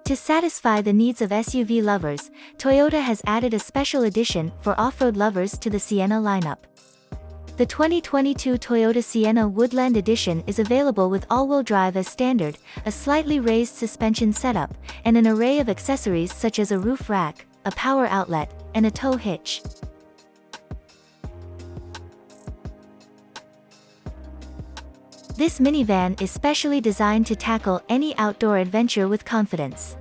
To satisfy the needs of SUV lovers, Toyota has added a special edition for off-road lovers to the Sienna lineup. The 2022 Toyota Sienna Woodland Edition is available with all-wheel drive as standard, a slightly raised suspension setup, and an array of accessories such as a roof rack, a power outlet, and a tow hitch. This minivan is specially designed to tackle any outdoor adventure with confidence.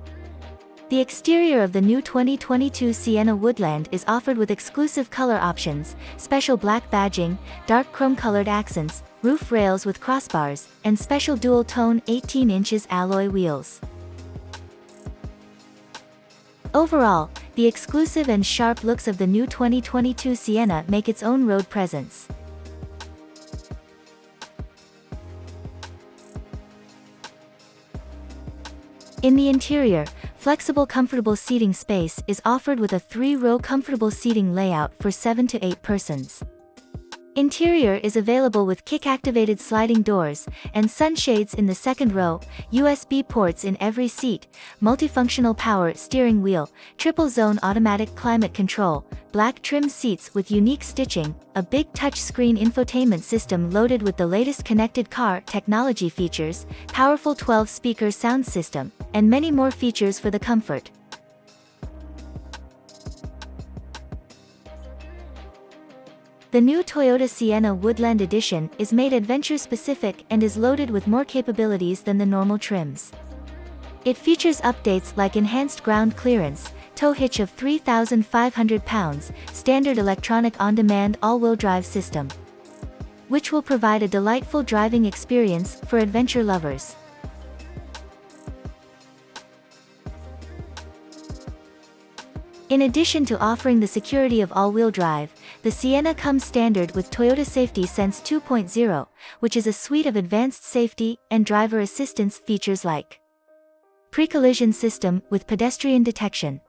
The exterior of the new 2022 Sienna Woodland is offered with exclusive color options, special black badging, dark chrome-colored accents, roof rails with crossbars, and special dual-tone 18 inches alloy wheels. Overall, the exclusive and sharp looks of the new 2022 Sienna make its own road presence. In the interior, flexible comfortable seating space is offered with a 3-row comfortable seating layout for 7 to 8 persons. Interior is available with kick-activated sliding doors, and sunshades in the second row, USB ports in every seat, multifunctional power steering wheel, triple-zone automatic climate control, black trim seats with unique stitching, a big touch-screen infotainment system loaded with the latest connected car technology features, powerful 12-speaker sound system, and many more features for the comfort. The new Toyota Sienna Woodland Edition is made adventure-specific and is loaded with more capabilities than the normal trims. It features updates like enhanced ground clearance, tow hitch of 3,500 pounds, standard electronic on-demand all-wheel drive system, which will provide a delightful driving experience for adventure lovers. In addition to offering the security of all-wheel drive, the Sienna comes standard with Toyota Safety Sense 2.0, which is a suite of advanced safety and driver assistance features like pre-collision system with pedestrian detection,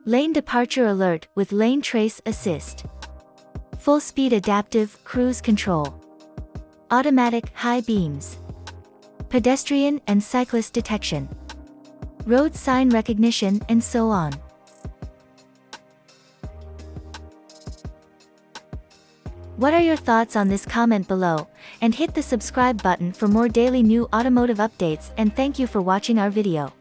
lane departure alert with lane trace assist, full-speed adaptive cruise control, automatic high beams, pedestrian and cyclist detection, road sign recognition, and so on. What are your thoughts on this? Comment below, and hit the subscribe button for more daily new automotive updates, and thank you for watching our video.